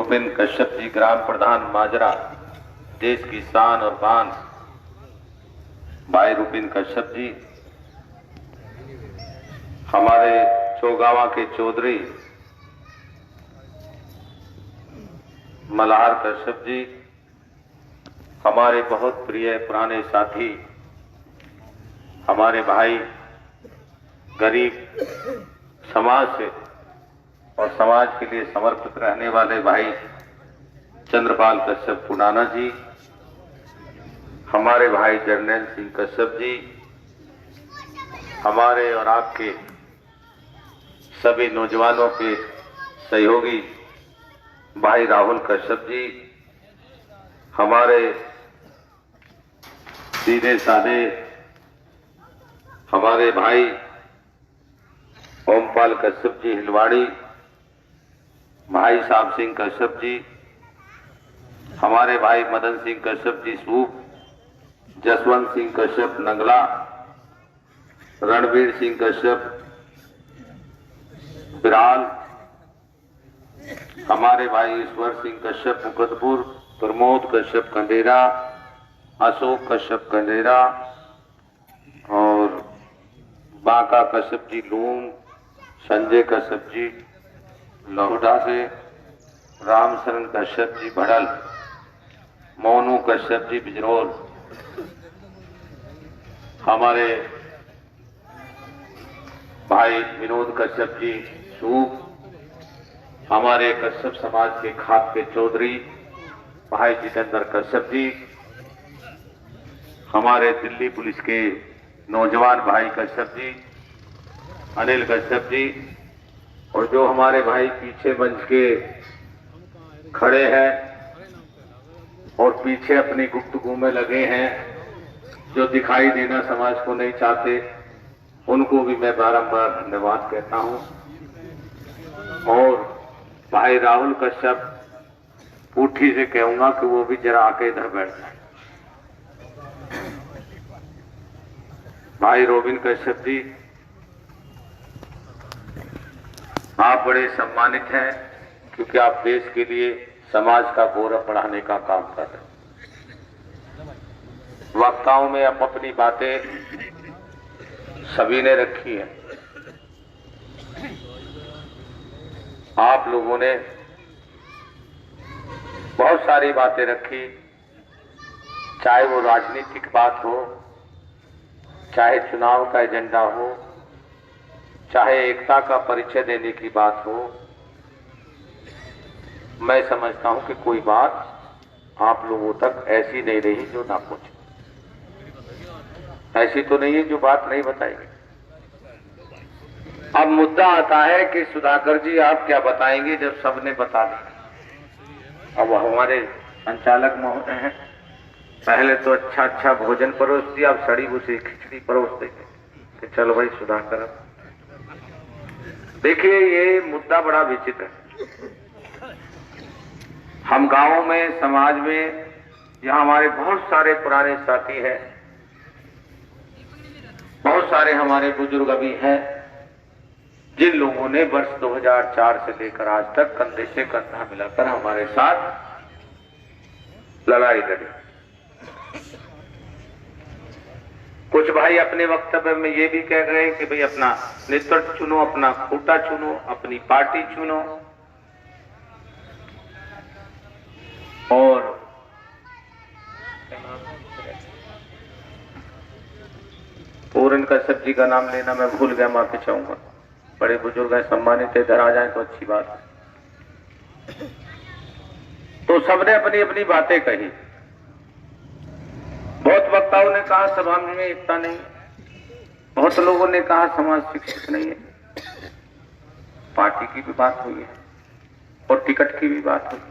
रूपेन कश्यप जी, ग्राम प्रधान माजरा, देश की शान और बान भाई रूपेन कश्यप जी, हमारे चौगावा के चौधरी मल्हार कश्यप जी, हमारे बहुत प्रिय पुराने साथी, हमारे भाई गरीब समाज से और समाज के लिए समर्पित रहने वाले भाई चंद्रपाल कश्यप पुनाना जी, हमारे भाई जर्नैल सिंह कश्यप जी, हमारे और आपके सभी नौजवानों के सहयोगी भाई राहुल कश्यप जी, हमारे सीधे साधे हमारे भाई ओमपाल कश्यप जी हिलवाड़ी, भाई साहब सिंह कश्यप जी, हमारे भाई मदन सिंह कश्यप जी सूप, जसवंत सिंह कश्यप नंगला, रणवीर सिंह कश्यप बिराल, हमारे भाई ईश्वर सिंह कश्यप मुकदपुर, प्रमोद कश्यप कंडेरा, अशोक कश्यप कंडेरा और बांका कश्यप जी लूम, संजय कश्यप जी लोहड़ा से, रामशरण कश्यप जी भड़ल, मोनू कश्यप जी बिजरोल, हमारे भाई विनोद कश्यप जी सूप, हमारे कश्यप समाज के खाप के चौधरी भाई जितेंद्र कश्यप जी, हमारे दिल्ली पुलिस के नौजवान भाई कश्यप जी, अनिल कश्यप जी, और जो हमारे भाई पीछे मंच के खड़े हैं और पीछे अपनी गुफ्तगू में लगे हैं, जो दिखाई देना समाज को नहीं चाहते, उनको भी मैं बारंबार धन्यवाद कहता हूं। और भाई राहुल कश्यप पूठी से कहूंगा कि वो भी जरा आके इधर बैठ जाए। भाई रोबिन कश्यप जी, आप बड़े सम्मानित हैं क्योंकि आप देश के लिए समाज का गौरव बढ़ाने का काम कर रहे हैं। वक्ताओं में अब अपनी बातें सभी ने रखी है। आप लोगों ने बहुत सारी बातें रखी, चाहे वो राजनीतिक बात हो, चाहे चुनाव का एजेंडा हो, चाहे एकता का परिचय देने की बात हो। मैं समझता हूं कि कोई बात आप लोगों तक ऐसी नहीं रही जो ना पहुंचे। ऐसी तो नहीं है जो बात नहीं बताएगी। अब मुद्दा आता है कि सुधाकर जी आप क्या बताएंगे जब सबने बता दिया। अब हमारे संचालक महोदय हैं, पहले तो अच्छा अच्छा भोजन परोस दिया, अब सड़ी भूसी खिचड़ी परोस देंगे कि चलो भाई सुधाकर। देखिए ये मुद्दा बड़ा विचित्र है। हम गांवों में, समाज में, यहाँ हमारे बहुत सारे पुराने साथी हैं, बहुत सारे हमारे बुजुर्ग अभी हैं, जिन लोगों ने वर्ष 2004 से लेकर आज तक कंधे से कंधा मिलाकर हमारे साथ लड़ाई लड़ी। कुछ भाई अपने वक्तव्य में ये भी कह रहे हैं कि भाई अपना नेतृत्व चुनो, अपना खूंटा चुनो, अपनी पार्टी चुनो। और पूरन कश्यप जी का नाम लेना मैं भूल गया, माफी चाहूंगा। बड़े बुजुर्ग हैं, सम्मानित है, इधर आ जाए तो अच्छी बात है। तो सबने अपनी अपनी बातें कही। बहुत वक्ताओं ने कहा समाज में एकता नहीं, बहुत लोगों ने कहा समाज शिक्षित नहीं है। पार्टी की भी बात हुई है और टिकट की भी बात हुई है।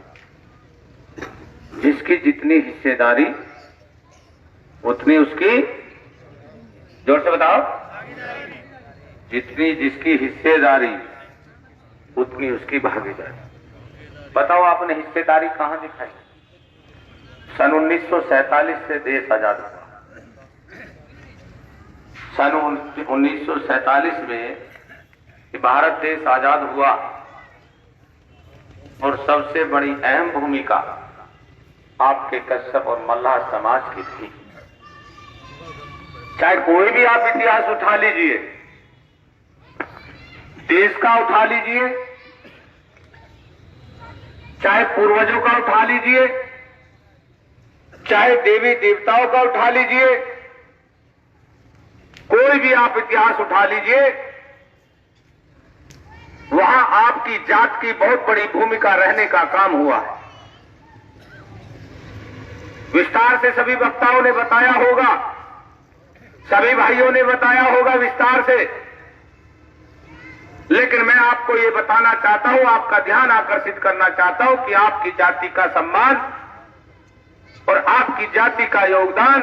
जिसकी जितनी हिस्सेदारी उतनी उसकी, जोर से बताओ, जितनी जिसकी हिस्सेदारी उतनी उसकी भागीदारी। बताओ आपने हिस्सेदारी कहां दिखाई? सन 1947 से देश आजाद हुआ। सन 1947 में भारत देश आजाद हुआ और सबसे बड़ी अहम भूमिका आपके कश्यप और मल्लाह समाज की थी। चाहे कोई भी आप इतिहास उठा लीजिए, देश का उठा लीजिए, चाहे पूर्वजों का उठा लीजिए, चाहे देवी देवताओं का उठा लीजिए, कोई भी आप इतिहास उठा लीजिए, वहां आपकी जात की बहुत बड़ी भूमिका रहने का काम हुआ है। विस्तार से सभी वक्ताओं ने बताया होगा, सभी भाइयों ने बताया होगा विस्तार से, लेकिन मैं आपको ये बताना चाहता हूं, आपका ध्यान आकर्षित करना चाहता हूं कि आपकी जाति का सम्मान और आपकी जाति का योगदान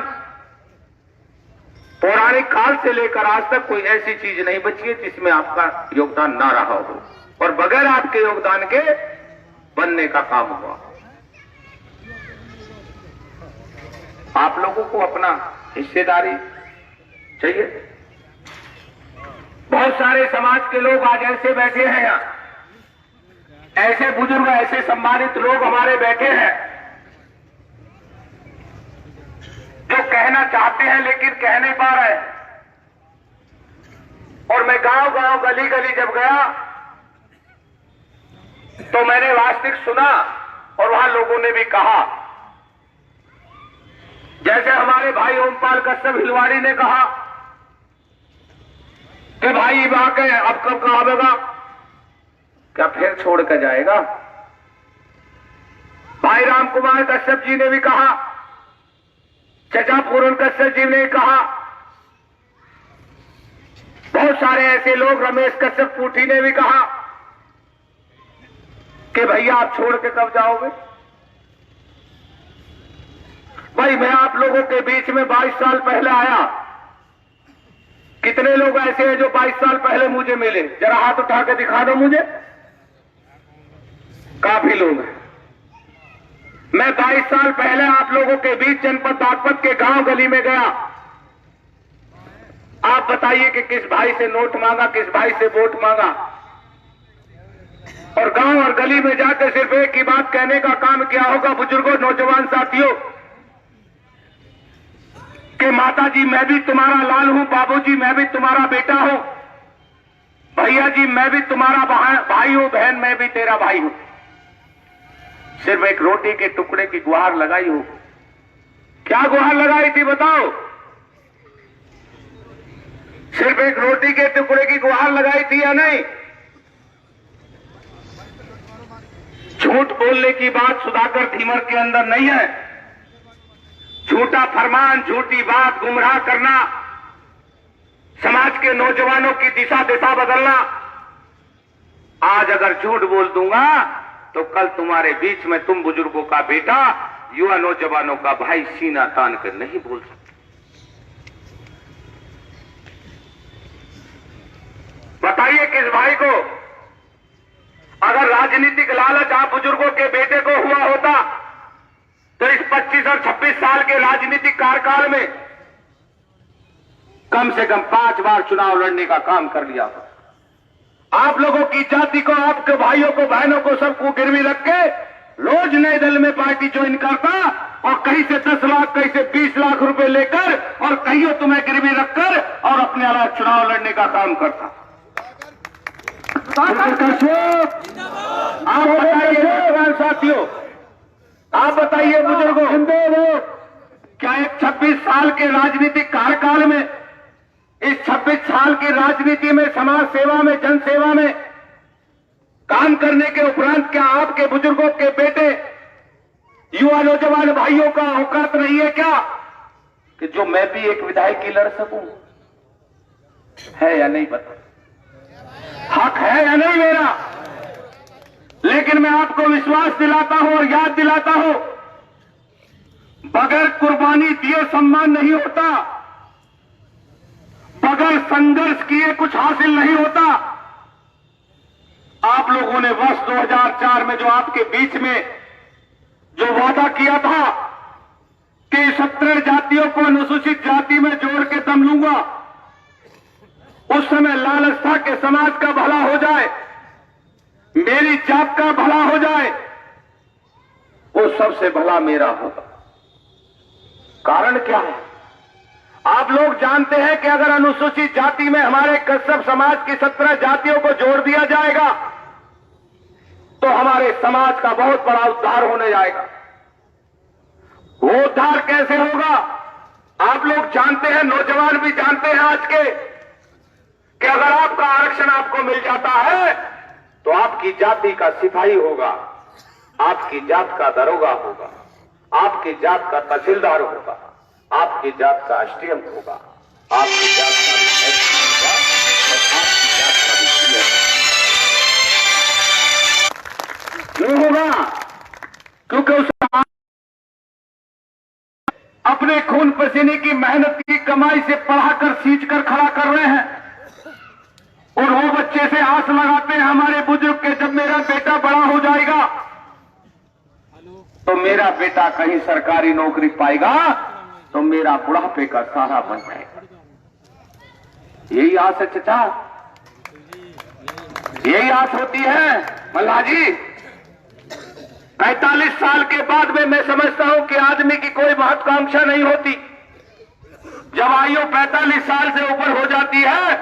पौराणिक काल से लेकर आज तक कोई ऐसी चीज नहीं बची है जिसमें आपका योगदान ना रहा हो और बगैर आपके योगदान के बनने का काम हुआ। आप लोगों को अपना हिस्सेदारी चाहिए। बहुत सारे समाज के लोग आज ऐसे बैठे हैं यहां, ऐसे बुजुर्ग, ऐसे सम्मानित लोग हमारे बैठे हैं जो कहना चाहते हैं लेकिन कह नहीं पा रहे। और मैं गांव गांव गली गली जब गया तो मैंने वास्तविक सुना और वहां लोगों ने भी कहा, जैसे हमारे भाई ओमपाल कश्यप हिलवाड़ी ने कहा कि भाई वाकई अब कब कहा आवेगा, क्या फिर छोड़ कर जाएगा। भाई राम कुमार कश्यप जी ने भी कहा, चचा पूरन कश्यप जी ने कहा, बहुत सारे ऐसे लोग, रमेश कश्यप पूठी ने भी कहा कि भैया आप छोड़ के कब जाओगे। भाई मैं आप लोगों के बीच में 22 साल पहले आया, कितने लोग ऐसे हैं जो 22 साल पहले मुझे मिले, जरा हाथ उठा के दिखा दो मुझे। काफी लोग हैं। मैं 22 साल पहले आप लोगों के बीच जनपद बागपत के गांव गली में गया। आप बताइए कि किस भाई से नोट मांगा, किस भाई से वोट मांगा। और गांव और गली में जाकर सिर्फ एक ही बात कहने का काम किया होगा बुजुर्गों, नौजवान साथियों, कि माता जी मैं भी तुम्हारा लाल हूं, बाबूजी मैं भी तुम्हारा बेटा हूं, भैया जी मैं भी तुम्हारा भाई हूं, बहन मैं भी तेरा भाई हूं। सिर्फ एक रोटी के टुकड़े की गुहार लगाई हो। क्या गुहार लगाई थी बताओ? सिर्फ एक रोटी के टुकड़े की गुहार लगाई थी या नहीं? झूठ बोलने की बात सुधाकर धीमर के अंदर नहीं है। झूठा फरमान, झूठी बात, गुमराह करना, समाज के नौजवानों की दिशा बदलना। आज अगर झूठ बोल दूंगा तो कल तुम्हारे बीच में तुम बुजुर्गों का बेटा, युवा नौजवानों का भाई सीना तान कर नहीं बोल सकते। बताइए किस भाई को अगर राजनीतिक लालच आप बुजुर्गों के बेटे को हुआ होता तो इस 25 और 26 साल के राजनीतिक कार्यकाल में कम से कम 5 बार चुनाव लड़ने का काम कर लिया होता। आप लोगों की जाति को, आपके भाइयों को, बहनों को, सबको गिरवी रख के रोज नए दल में पार्टी ज्वाइन करता और कहीं से 10 लाख, कहीं से 20 लाख रुपए लेकर और कहीं तुम्हें गिरवी रखकर और अपने अलग चुनाव लड़ने का काम करता। आप बताइए साथियों, आप बताइए बुजुर्गों, क्या एक 26 साल के राजनीतिक कार्यकाल में, इस 26 साल की राजनीति में, समाज सेवा में, जन सेवा में काम करने के उपरांत क्या आपके बुजुर्गों के बेटे, युवा नौजवान भाइयों का औकात नहीं है क्या कि जो मैं भी एक विधायक की लड़ सकूं? है या नहीं बता? हक है या नहीं मेरा? लेकिन मैं आपको विश्वास दिलाता हूं और याद दिलाता हूं, बगैर कुर्बानी दिए सम्मान नहीं होता, बगैर संघर्ष किए कुछ हासिल नहीं होता। आप लोगों ने वर्ष 2004 में जो आपके बीच में जो वादा किया था कि 17 जातियों को अनुसूचित जाति में जोड़ के दम लूंगा, उस समय लालच था कि समाज का भला हो जाए, मेरी जात का भला हो जाए, सबसे भला मेरा होगा। कारण क्या है? आप लोग जानते हैं कि अगर अनुसूचित जाति में हमारे कश्यप समाज की 17 जातियों को जोड़ दिया जाएगा तो हमारे समाज का बहुत बड़ा उद्धार होने जाएगा। वो उद्धार कैसे होगा? आप लोग जानते हैं, नौजवान भी जानते हैं आज के, कि अगर आपका आरक्षण आपको मिल जाता है तो आपकी जाति का सिपाही होगा, आपकी जात का दरोगा होगा, आपकी जात का तहसीलदार होगा, आपकी जात का एसडीएम होगा, आपकी जात का भी एसपी होगा और आपकी जात का भी सीएम क्यों होगा? क्योंकि उस अपने खून पसीने की मेहनत की कमाई से पढ़ाकर सींच कर खड़ा कर रहे हैं और वो बच्चे से आस लगाते हैं हमारे बुजुर्ग के, जब मेरा बेटा बड़ा हो जाएगा तो मेरा बेटा कहीं सरकारी नौकरी पाएगा तो मेरा बुढ़ापे का सहारा बन जाएगा। यही आस है चचा, यही आस होती है मल्ला जी। 45 साल के बाद में मैं समझता हूं कि आदमी की कोई महत्वाकांक्षा नहीं होती। जब आयु 45 साल से ऊपर हो जाती है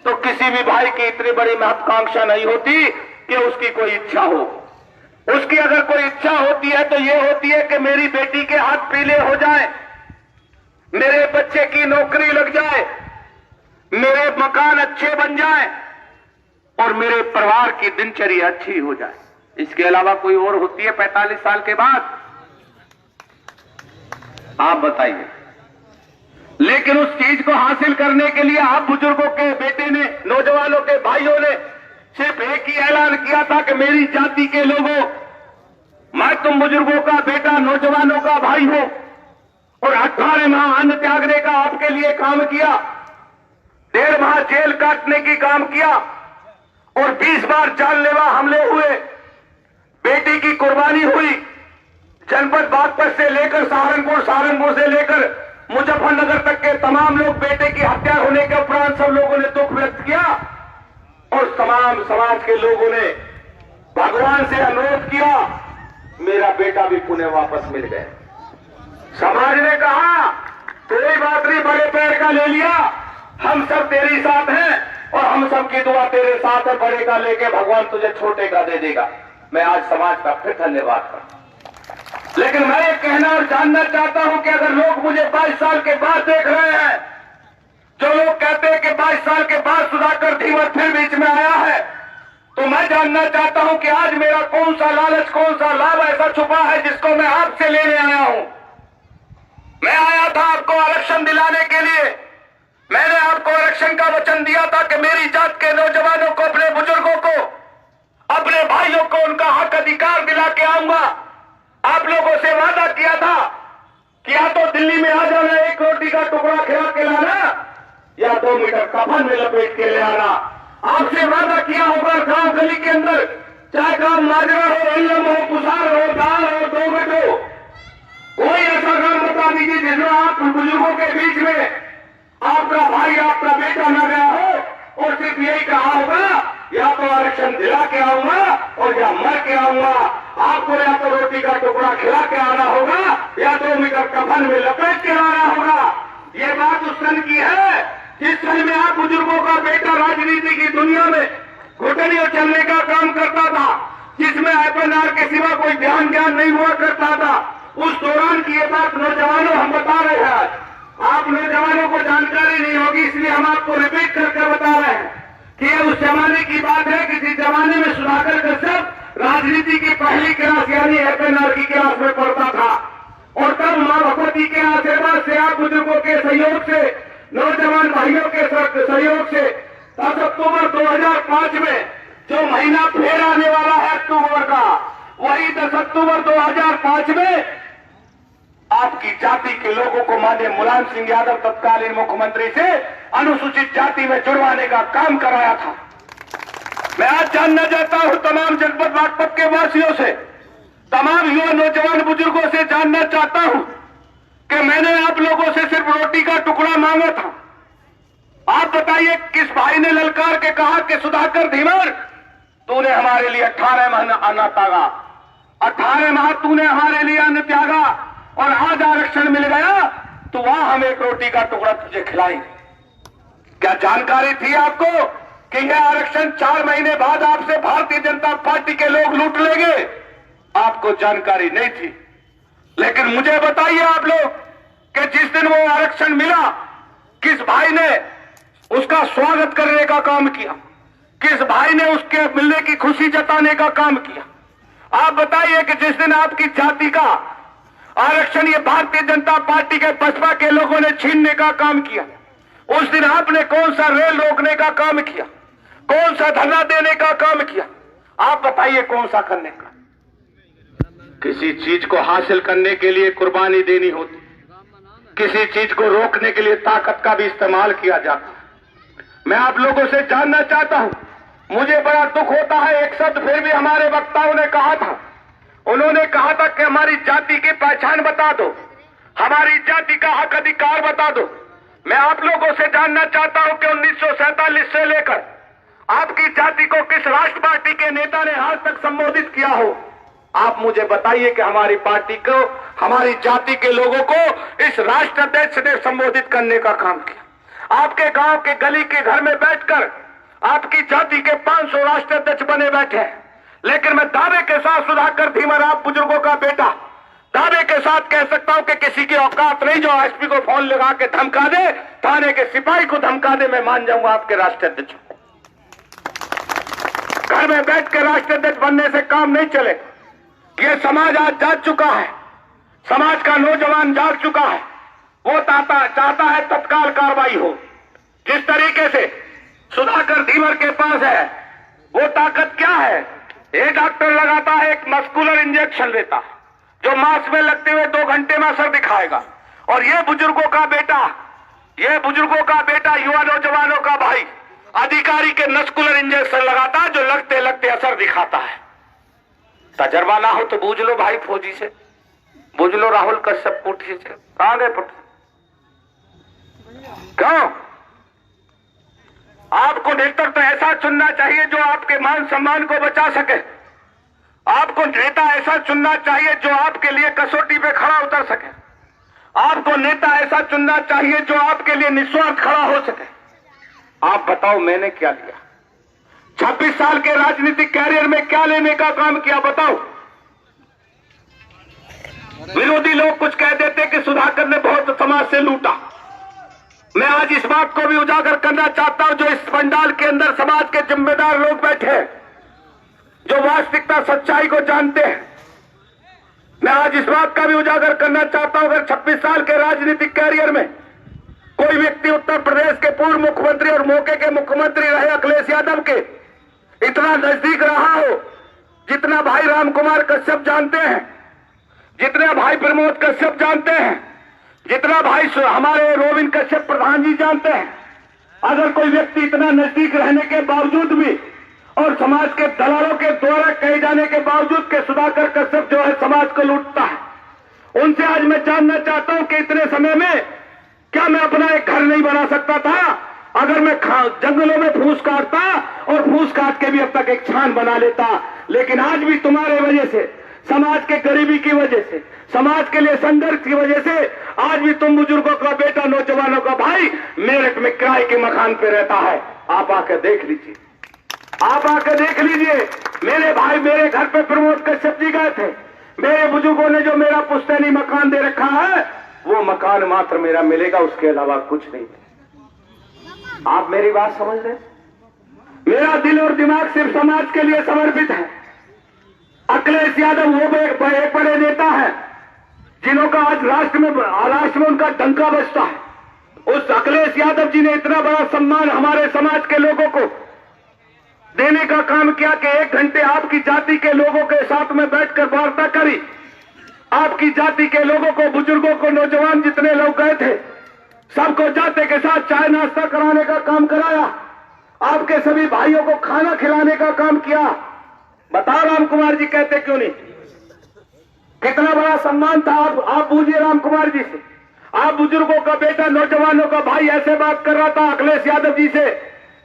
तो किसी भी भाई की इतनी बड़ी महत्वाकांक्षा नहीं होती कि उसकी कोई इच्छा हो। उसकी अगर कोई इच्छा होती है तो यह होती है कि मेरी बेटी के हाथ पीले हो जाए, मेरे बच्चे की नौकरी लग जाए, मेरे मकान अच्छे बन जाए और मेरे परिवार की दिनचर्या अच्छी हो जाए। इसके अलावा कोई और होती है 45 साल के बाद? आप बताइए। लेकिन उस चीज को हासिल करने के लिए आप बुजुर्गों के बेटे ने, नौजवानों के भाइयों ने सिर्फ एक ही ऐलान किया था कि मेरी जाति के लोगों, मैं तुम बुजुर्गों का बेटा, नौजवानों का भाई हूं और 18 माह अन्न त्यागने का आपके लिए काम किया, 1.5 माह जेल काटने की काम किया और 20 बार जानलेवा हमले हुए, बेटी की कुर्बानी हुई। जनपद बागपत से लेकर सहारनपुर, सहारनपुर से लेकर मुजफ्फरनगर तक के तमाम लोग, बेटे की हत्या होने के उपरांत सब लोगों ने दुख व्यक्त किया और तमाम समाज के लोगों ने भगवान से अनुरोध किया, मेरा बेटा भी पुणे वापस मिल गए। समाज ने कहा कोई बात नहीं, बड़े पैर का ले लिया, हम सब तेरे साथ हैं और हम सब की दुआ तेरे साथ है, बड़े का लेके भगवान तुझे छोटे का दे देगा। मैं आज समाज का फिर धन्यवाद करता हूं। लेकिन मैं ये कहना और जानना चाहता हूं कि अगर लोग मुझे 22 साल के बाद देख रहे हैं, जो लोग कहते हैं कि 22 साल के बाद सुधाकर धीवर फिर बीच में आया है, तो मैं जानना चाहता हूं कि आज मेरा कौन सा लालच, कौन सा लाभ ऐसा छुपा है जिसको मैं आपसे लेने आया हूं। मैं आया था आपको आरक्षण दिलाने के लिए। मैंने आपको आरक्षण का वचन दिया था कि मेरी जात के नौजवानों को, अपने बुजुर्गों को, अपने भाइयों को उनका हक अधिकार दिला के आऊंगा। आप लोगों से वादा किया था कि या तो दिल्ली में आ जाना, 1 रोटी का टुकड़ा खिला के लाना, या 2 मीटर कफन में लपेट के ले आना। आपसे वादा किया होगा गांव गली के अंदर, चाहे काम माजरा हो, इल्लम हो, पुसार हो, दाल हो, 2 हो, कोई ऐसा काम बता दीजिए जिसमें आप बुजुर्गों के बीच में आपका भाई, आपका बेटा न गया हो और सिर्फ यही कहा होगा या तो आरक्षण दिला के आऊंगा और या मर के आऊंगा। आपको या तो रोटी का टुकड़ा खिला के आना होगा या 2 मीटर कफन में लपेट के आना होगा। ये बात उस सन की है जिस सन में आप बुजुर्गों का बेटा राजनीति की दुनिया में घुटनियों चलने का काम करता था, जिसमें एपएनआर के सिवा कोई ध्यान ज्ञान नहीं हुआ करता था। उस दौरान की ये बात नौजवानों हम बता रहे हैं। आज आप नौजवानों को जानकारी नहीं होगी, इसलिए हम आपको रिपीट करके बता रहे हैं कि ये उस जमाने की बात है कि जिस जमाने में सुधाकर कश्यप राजनीति की पहली क्लास यानी एपएनआर की क्लास में पढ़ता था और तब मां भगवती के आशीर्वाद से, आप बुजुर्गों के सहयोग से, नौजवान भाइयों के सहयोग से 10 अक्टूबर 2005 में जो महीना फिर आने वाला है अक्टूबर का, वही 10 अक्टूबर 2005 में आपकी जाति के लोगों को माननीय मुलायम सिंह यादव तत्कालीन मुख्यमंत्री से अनुसूचित जाति में जुड़वाने का काम कराया था। मैं आज जानना चाहता हूं तमाम जनपद बागपत के वासियों से, तमाम युवा नौजवान बुजुर्गों से जानना चाहता हूं कि मैंने आप लोगों से सिर्फ रोटी का टुकड़ा मांगा था। आप बताइए किस भाई ने ललकार के कहा कि सुधाकर धीवर, तूने हमारे लिए 18 महीना अन्न त्यागा, 18 माह तूने हमारे लिए अन्न त्यागा और आज आरक्षण मिल गया तो वहां हम एक रोटी का टुकड़ा तुझे खिलाएंगे। क्या जानकारी थी आपको कि यह आरक्षण 4 महीने बाद आपसे भारतीय जनता पार्टी के लोग लूट लेंगे? आपको जानकारी नहीं थी। लेकिन मुझे बताइए आप लोग कि जिस दिन वो आरक्षण मिला, किस भाई ने उसका स्वागत करने का काम किया, किस भाई ने उसके मिलने की खुशी जताने का काम किया? आप बताइए कि जिस दिन आपकी जाति का आरक्षण ये भारतीय जनता पार्टी के बसपा के लोगों ने छीनने का काम किया, उस दिन आपने कौन सा रेल रोकने का काम किया, कौन सा धरना देने का काम किया? आप बताइए कौन सा करने का? किसी चीज को हासिल करने के लिए कुर्बानी देनी होती, किसी चीज को रोकने के लिए ताकत का भी इस्तेमाल किया जाता है। मैं आप लोगों से जानना चाहता हूं, मुझे बड़ा दुख होता है, एक शब्द फिर भी हमारे वक्ताओं ने कहा था, उन्होंने कहा था कि हमारी जाति की पहचान बता दो, हमारी जाति का हक अधिकार बता दो। मैं आप लोगों से जानना चाहता हूं कि 1947 से लेकर आपकी जाति को किस राष्ट्र पार्टी के नेता ने आज तक संबोधित किया हो? आप मुझे बताइए कि हमारी पार्टी को, हमारी जाति के लोगों को इस राष्ट्राध्यक्ष ने संबोधित करने का काम किया। आपके गांव के गली के घर में बैठकर आपकी जाति के 500 राष्ट्राध्यक्ष बने बैठे हैं। लेकिन मैं दावे के साथ सुधाकर धीमर, आप बुजुर्गों का बेटा, दावे के साथ कह सकता हूं कि किसी की औकात नहीं जो एसपी को फोन लगा के धमका दे, थाने के सिपाही को धमका दे, मैं मान जाऊंगा आपके राष्ट्राध्यक्ष। घर में बैठ के राष्ट्राध्यक्ष बनने से काम नहीं चलेगा। ये समाज आज जाग चुका है, समाज का नौजवान जाग चुका है। वो चाहता है तत्काल कार्रवाई हो। जिस तरीके से सुधाकर धीमर के पास है, वो ताकत क्या है? एक डॉक्टर लगाता है, एक मस्कुलर इंजेक्शन लेता है जो मांस में लगते हुए 2 घंटे में असर दिखाएगा, और ये बुजुर्गों का बेटा, युवा नौजवानों का भाई अधिकारी के मस्कुलर इंजेक्शन लगाता है जो लगते लगते असर दिखाता है। तजर्बा ना हो तो बूझ लो भाई फौजी से, बूझ लो राहुल कश्यप पुठी से। कहां गए पुठी? क्यों? आपको नेतृत्व ऐसा चुनना चाहिए जो आपके मान सम्मान को बचा सके। आपको नेता ऐसा चुनना चाहिए जो आपके लिए कसौटी पे खड़ा उतर सके। आपको नेता ऐसा चुनना चाहिए जो आपके लिए निस्वार्थ खड़ा हो सके। आप बताओ मैंने क्या लिया? 26 साल के राजनीतिक कैरियर में क्या लेने का काम किया बताओ? विरोधी लोग कुछ कह देते कि सुधाकर ने बहुत समाज से लूटा। मैं आज इस बात को भी उजागर करना चाहता हूं, जो इस पंडाल के अंदर समाज के जिम्मेदार लोग बैठे हैं, जो वास्तविकता सच्चाई को जानते हैं। मैं आज इस बात का भी उजागर करना चाहता हूं, अगर 26 साल के राजनीतिक कैरियर में कोई व्यक्ति उत्तर प्रदेश के पूर्व मुख्यमंत्री और मौके के मुख्यमंत्री रहे अखिलेश यादव के इतना नजदीक रहा हो, जितना भाई राम कुमार कश्यप जानते हैं, जितना भाई प्रमोद कश्यप जानते हैं, जितना भाई हमारे रोविंद कश्यप प्रधान जी जानते हैं, अगर कोई व्यक्ति इतना नजदीक रहने के बावजूद भी और समाज के दलालों के द्वारा कहे जाने के बावजूद के सुधाकर कश्यप जो है समाज को लूटता है, उनसे आज मैं जानना चाहता हूं कि इतने समय में क्या मैं अपना एक घर नहीं बना सकता था? अगर मैं जंगलों में फूस काटता और फूस काट के भी अब तक एक छान बना लेता। लेकिन आज भी तुम्हारे वजह से, समाज के गरीबी की वजह से, समाज के लिए संघर्ष की वजह से आज भी तुम बुजुर्गों का बेटा, नौजवानों का भाई मेरठ में किराए के मकान पे रहता है। आप आकर देख लीजिए, आप आकर देख लीजिए। मेरे भाई मेरे घर पे प्रमोद कश्यप जी गए थे, मेरे बुजुर्गों ने जो मेरा पुश्तैनी मकान दे रखा है वो मकान मात्र मेरा मिलेगा, उसके अलावा कुछ नहीं। आप मेरी बात समझ रहे? मेरा दिल और दिमाग सिर्फ समाज के लिए समर्पित है। अखिलेश यादव वो एक बड़े नेता है जिन्हों का आज राष्ट्र में उनका डंका बजता है। उस अखिलेश यादव जी ने इतना बड़ा सम्मान हमारे समाज के लोगों को देने का काम किया कि 1 घंटे आपकी जाति के लोगों के साथ में बैठकर वार्ता करी। आपकी जाति के लोगों को, बुजुर्गों को, नौजवान जितने लोग गए थे सबको जाते के साथ चाय नाश्ता कराने का काम कराया। आपके सभी भाइयों को खाना खिलाने का काम किया। बताओ राम कुमार जी कहते क्यों नहीं? कितना बड़ा सम्मान था। आप पूछिए राम कुमार जी से। आप बुजुर्गों का बेटा, नौजवानों का भाई ऐसे बात कर रहा था अखिलेश यादव जी से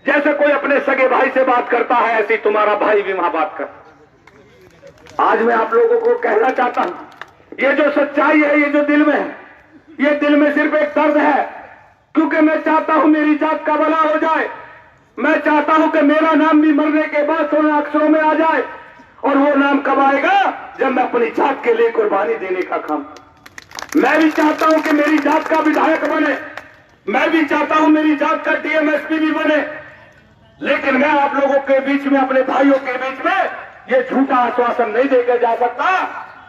जैसे कोई अपने सगे भाई से बात करता है, ऐसी तुम्हारा भाई भी वहां बात कर। आज मैं आप लोगों को कहना चाहता हूं, ये जो सच्चाई है, ये जो दिल में है, ये दिल में सिर्फ एक दर्द है, क्योंकि मैं चाहता हूं मेरी जात का भला हो जाए। मैं चाहता हूं कि मेरा नाम भी मरने के बाद 16 अक्षरों में आ जाए। और वो नाम कब आएगा? जब मैं अपनी जात के लिए कुर्बानी देने का काम। मैं भी चाहता हूं कि मेरी जात का विधायक बने, मैं भी चाहता हूं मेरी जात का डीएमएसपी भी बने, लेकिन मैं आप लोगों के बीच में, अपने भाइयों के बीच में ये झूठा आश्वासन नहीं देकर जा सकता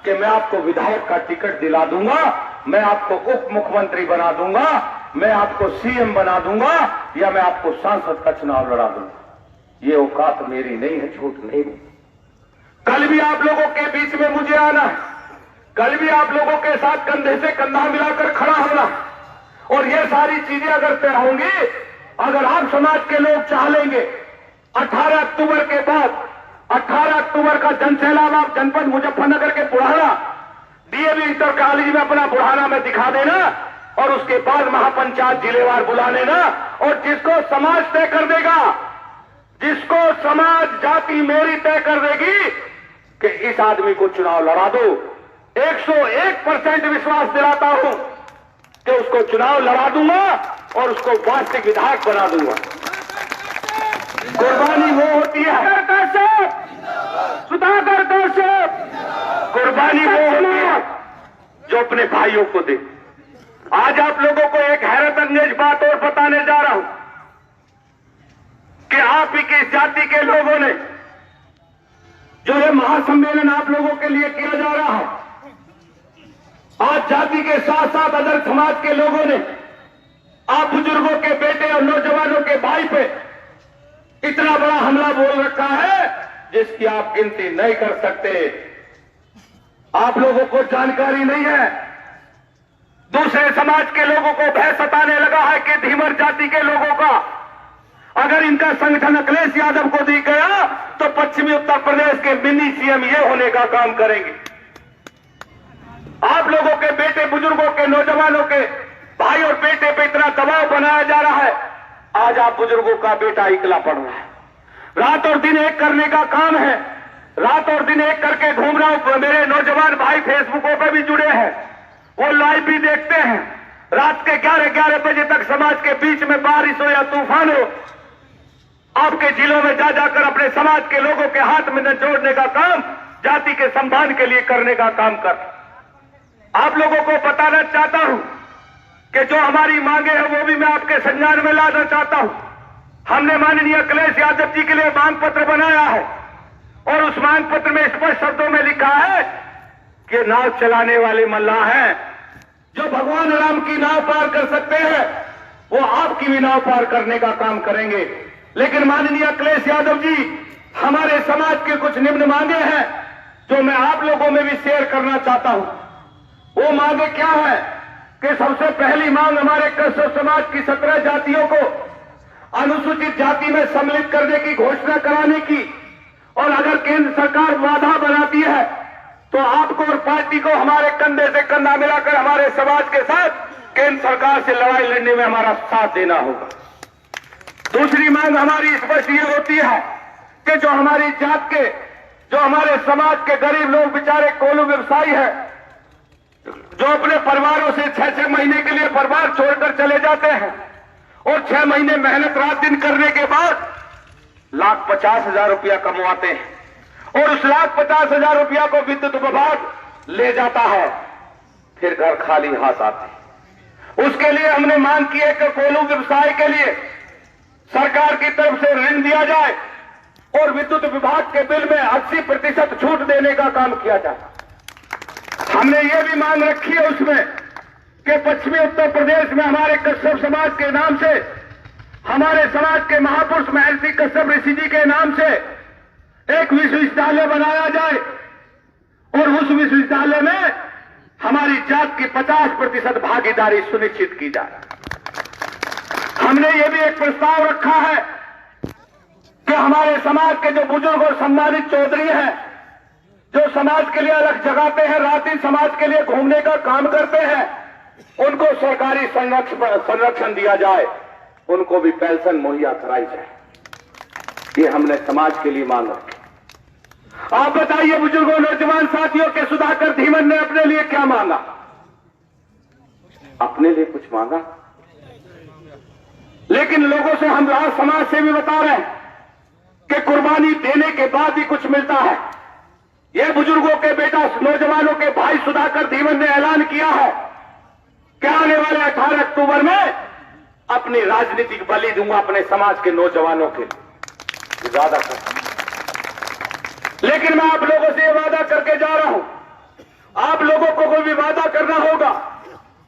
कि मैं आपको विधायक का टिकट दिला दूंगा, मैं आपको उप मुख्यमंत्री बना दूंगा, मैं आपको सीएम बना दूंगा, या मैं आपको सांसद का चुनाव लड़ा दूंगा। ये औकात मेरी नहीं है, झूठ नहीं। कल भी आप लोगों के बीच में मुझे आना है, कल भी आप लोगों के साथ कंधे से कंधा मिलाकर खड़ा होना, और ये सारी चीजें अगर तय होंगी, अगर आप समाज के लोग चाह लेंगे, 18 अक्टूबर के बाद, 18 अक्टूबर का जनसैलाब आप जनपद मुजफ्फरनगर के बुढ़ाना डीएवी इंटर कॉलेज में अपना बुढ़ाना में दिखा देना, और उसके बाद महापंचायत जिलेवार बुला लेना, और जिसको समाज तय कर देगा, जिसको समाज जाति मेरी तय कर देगी कि इस आदमी को चुनाव लड़ा दो, 101% विश्वास दिलाता हूं कि उसको चुनाव लड़ा दूंगा और उसको वास्तविक विधायक बना दूंगा। कुर्बानी वो होती है सुधाकर कौशप, कुर्बानी वो होती है जो अपने भाइयों को दे। आज आप लोगों को एक हैरत अंगेज बात और बताने जा रहा हूं कि आप ही की जाति के लोगों ने जो ये महासम्मेलन आप लोगों के लिए किया जा रहा है, आज जाति के साथ साथ अदर समाज के लोगों ने आप बुजुर्गों के बेटे और नौजवानों के भाई पे इतना बड़ा हमला बोल रखा है जिसकी आप गिनती नहीं कर सकते। आप लोगों को जानकारी नहीं है, दूसरे समाज के लोगों को भय सताने लगा है कि धीवर जाति के लोगों का अगर इनका संगठन अखिलेश यादव को दी गया तो पश्चिमी उत्तर प्रदेश के मिनी सीएम ये होने का काम करेंगे। आप लोगों के बेटे, बुजुर्गों के, नौजवानों के भाई और बेटे पे इतना दबाव बनाया जा रहा है, आज आप बुजुर्गों का बेटा इकला पड़ रहा है। रात और दिन एक करने का काम है, रात और दिन एक करके घूम रहा हूं। मेरे नौजवान भाई फेसबुकों पर भी जुड़े हैं, वो लाइव भी देखते हैं। रात के 11-11 बजे तक समाज के बीच में बारिश हो या तूफान हो, आपके जिलों में जा जाकर अपने समाज के लोगों के हाथ में न जोड़ने का काम, जाति के सम्मान के लिए करने का काम कर। आप लोगों को बताना चाहता हूं कि जो हमारी मांगे हैं वो भी मैं आपके संज्ञान में लाना चाहता हूं। हमने माननीय अखिलेश यादव जी के लिए मांग पत्र बनाया है, और उस मांग पत्र में स्पष्ट शब्दों में लिखा है कि नाव चलाने वाले मल्लाह हैं, जो भगवान राम की नाव पार कर सकते हैं वो आपकी भी नाव पार करने का काम करेंगे। लेकिन माननीय अखिलेश यादव जी, हमारे समाज के कुछ निम्न मांगे हैं जो मैं आप लोगों में भी शेयर करना चाहता हूं। वो मांगे क्या है कि सबसे पहली मांग हमारे कश्यप समाज की 17 जातियों को अनुसूचित जाति में सम्मिलित करने की घोषणा कराने की, और अगर केंद्र सरकार बाधा बनाती है तो आपको और पार्टी को हमारे कंधे से कंधा मिलाकर हमारे समाज के साथ केंद्र सरकार से लड़ाई लड़ने में हमारा साथ देना होगा। दूसरी मांग हमारी स्पष्ट ये होती है कि जो हमारी जात के, जो हमारे समाज के गरीब लोग बेचारे कोल्हू व्यवसायी है, जो अपने परिवारों से 6-6 महीने के लिए परिवार छोड़कर चले जाते हैं और 6 महीने मेहनत रात दिन करने के बाद 1,50,000 रुपया कमवाते हैं, और उस 1,50,000 रुपया को विद्युत विभाग ले जाता है, फिर घर खाली हाथ आते हैं। उसके लिए हमने मांग की है कि कोल्हू व्यवसाय के लिए सरकार की तरफ से ऋण दिया जाए और विद्युत विभाग के बिल में 80% छूट देने का काम किया जाए। हमने ये भी मांग रखी है उसमें कि पश्चिमी उत्तर प्रदेश में हमारे कश्यप समाज के नाम से, हमारे समाज के महापुरुष महर्षि कश्यप ऋषि जी के नाम से एक विश्वविद्यालय बनाया जाए, और उस विश्वविद्यालय में हमारी जात की 50% भागीदारी सुनिश्चित की जाए। हमने ये भी एक प्रस्ताव रखा है कि हमारे समाज के जो बुजुर्ग और सम्मानित चौधरी हैं, जो समाज के लिए अलग जगाते हैं, रात दिन समाज के लिए घूमने का काम करते हैं, उनको सरकारी संरक्षण दिया जाए, उनको भी पेंशन मुहैया कराई जाए। ये हमने समाज के लिए मांग रखी। आप बताइए बुजुर्गों, नौजवान साथियों के सुधाकर धीमन ने अपने लिए क्या मांगा? अपने लिए कुछ मांगा? लेकिन लोगों से हम राज समाज से भी बता रहे हैं कि कुर्बानी देने के बाद ही कुछ मिलता है। ये बुजुर्गों के बेटा, नौजवानों के भाई सुधाकर धीमन ने ऐलान किया है कि आने वाले 18 अक्टूबर में अपनी राजनीतिक बलि दूंगा अपने समाज के नौजवानों के लिए। ज्यादा कर, लेकिन मैं आप लोगों से ये वादा करके जा रहा हूं, आप लोगों को कोई भी वादा करना होगा।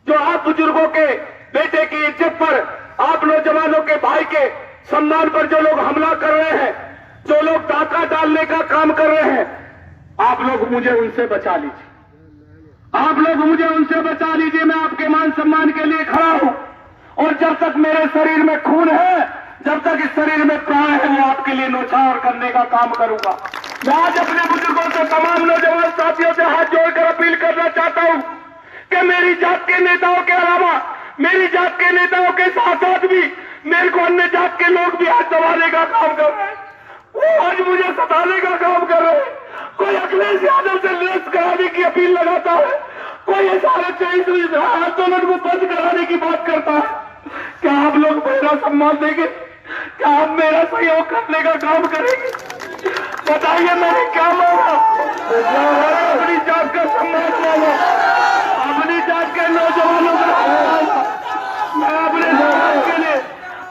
जो आप बुजुर्गों के बेटे की इज्जत पर, आप नौजवानों के भाई के सम्मान पर जो लोग हमला कर रहे हैं, जो लोग डाका डालने का काम कर रहे हैं, आप लोग मुझे उनसे बचा लीजिए। आप लोग मुझे उनसे बचा लीजिए। मैं आपके मान सम्मान के लिए खड़ा हूं, और जब तक मेरे शरीर में खून है, जब तक इस शरीर में प्राण है, मैं आपके लिए नौछावर करने का काम करूंगा। मैं आज अपने बुजुर्गों से, तमाम नौजवान साथियों से हाथ जोड़कर अपील करना चाहता हूं कि मेरी जात के नेताओं के अलावा, मेरी जात के नेताओं के साथ साथ भी मेरे को अन्य जात के लोग भी हाथ दबाने का काम कर रहे हैं। वो आज मुझे सताने का काम कर रहे हैं। कोई अखिलेश यादव से लेस कराने की अपील लगाता है, कोई सारे 24 आंदोलन को बंद कराने की बात करता है। क्या आप लोग मेरा सम्मान देंगे? क्या आप मेरा सहयोग करने का काम करेंगे? बताइए, मैंने क्या मांगा? अपनी जात का सम्मान मांगा, अपनी जात के नौजवानों का सम्मान मांगा। मैं अपने समाज के लिए,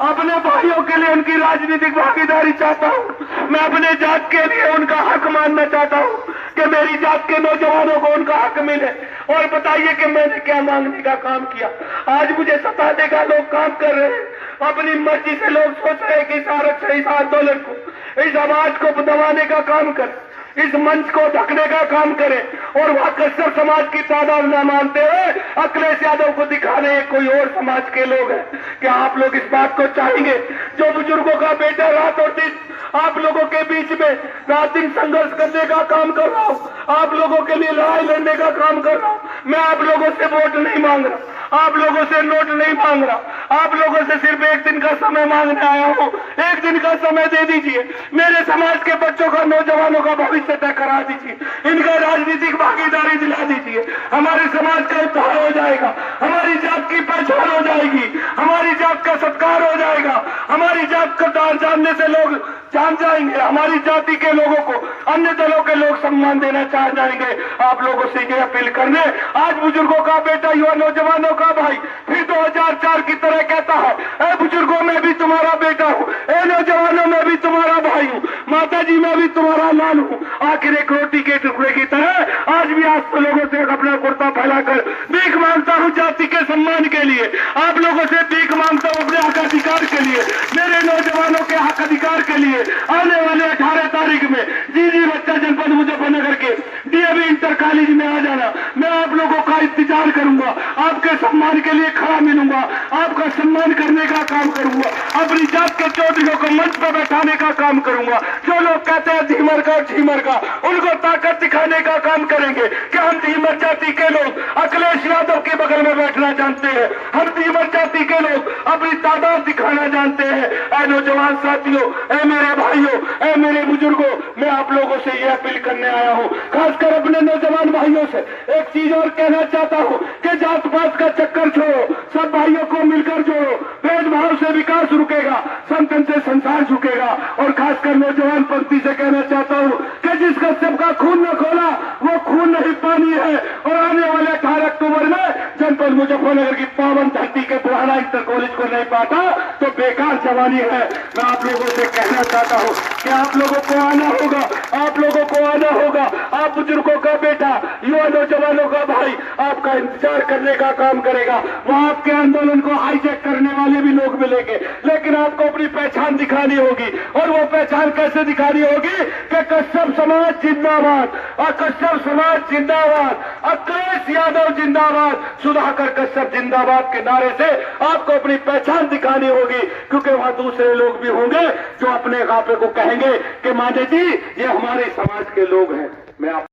अपने भाइयों के लिए उनकी राजनीतिक भागीदारी चाहता हूं। मैं अपने जात के लिए उनका हक मानना चाहता हूं कि मेरी जात के नौजवानों को उनका हक मिले। और बताइए कि मैंने क्या मांगने का काम किया? आज मुझे सताने का लोग काम कर रहे हैं। अपनी मर्जी से लोग सोच रहे हैं कि इस आंदोलन को, इस आवाज को दबाने का काम कर, इस मंच को ढकने का काम करे, और वह कश्यप समाज की तादाद न मानते हुए अखिलेश यादव को दिखाने कोई और समाज के लोग हैं। क्या आप लोग इस बात को चाहेंगे? जो बुजुर्गों का बेटा रात और दिन आप लोगों के बीच में रात दिन संघर्ष करने का काम कर रहा हूं, आप लोगों के लिए लड़ाई लड़ने का काम कर रहा हूं। मैं आप लोगों से वोट नहीं मांग रहा, आप लोगों से नोट नहीं मांग रहा, आप लोगों से सिर्फ एक दिन का समय मांगने आया हूं। एक दिन का समय दे दीजिए, मेरे समाज के बच्चों का, नौजवानों का भविष्य तय करा दीजिए, इनका राजनीतिक भागीदारी दिला दीजिए। हमारे समाज का उद्धार हो जाएगा, हमारी जात की पहचान हो जाएगी, हमारी जात का सत्कार हो जाएगा, हमारी जात को जानने से लोग जान जाएंगे, हमारी जाति के लोगों को अन्य दलों के लोग सम्मान देना चाह जाएंगे। आप लोगों से ये अपील करने, आज बुजुर्गों का बेटा, युवा नौजवानों का भाई फिर 2004 की तरह कहता है, ए बुजुर्गों मैं भी तुम्हारा बेटा हूँ, ए नौजवानों मैं भी तुम्हारा भाई हूँ, माता जी मैं भी तुम्हारा लाल हूँ। आखिर एक रोटी के टुकड़े की तरह आज भी आज तो लोगों से अपना कुर्ता फैलाकर भीख मांगता हूँ जाति के सम्मान के लिए। आप लोगों से भीख मांगता हूँ अपने हक अधिकार के लिए, मेरे नौजवानों के हक अधिकार के लिए। आने वाले 18 तारीख में जी बच्चा जनपद मुजफ्फरनगर के डीएवी इंटर कॉलेज में आ जाना। मैं आप लोगों का इंतजार करूंगा, आपके सम्मान के लिए खड़ा मिलूंगा, आपका सम्मान करने का काम करूंगा, अपनी जात के चौधरियों को मंच पर बैठाने का काम करूंगा। जो लोग कहते हैं धीमर का झीमर का, उनको ताकत दिखाने का काम करेंगे कि हम धीमर जाति के लोग अखिलेश यादव के बगल में बैठना जानते हैं, हम धीमर जाति के लोग अपनी तादाद दिखाना जानते हैं। ऐ नौजवान साथियों, ऐ मेरे भाइयों, ऐ मेरे बुजुर्गों, मैं आप लोगों से यह अपील करने आया हूं, खासकर अपने नौजवान भाइयों से एक चीज और कहना चाहता हूं कि जात पात का चक्कर छोड़ो, सब भाइयों को मिलकर जोड़ो। भेदभाव से विकास रुकेगा, संतन से संसार झुकेगा। और खासकर नौजवान पंक्ति से कहना चाहता हूं कि जिस कश्यप का खून न खोला वो खून नहीं पानी है। और आने वाले 18 अक्टूबर में जनपद मुजफ्फरनगर की पावन धरती के पुराना इंटर कॉलेज को नहीं पाता तो बेकार जवानी है। मैं आप लोगों से कहना चाहता हूं कि आप लोगों को आना होगा, आप लोगों को आना होगा। आप बुजुर्गों का बेटा, युवा नौजवानों का भाई आपका इंतजार करने का काम करेगा। वहां आपके आंदोलन को हाईजैक करने वाले भी लोग मिलेंगे, लेकिन आपको अपनी पहचान दिखानी होगी। और वो पहचान कैसे दिखानी होगी कि कश्यप समाज जिंदाबाद, और कश्यप समाज जिंदाबाद, अखिलेश यादव जिंदाबाद, सुधाकर कश्यप जिंदाबाद के नारे से आपको अपनी पहचान दिखानी होगी। क्योंकि वहां दूसरे लोग भी होंगे जो अपने आपे को कहेंगे कि माने जी ये हमारे समाज के लोग हैं। मैं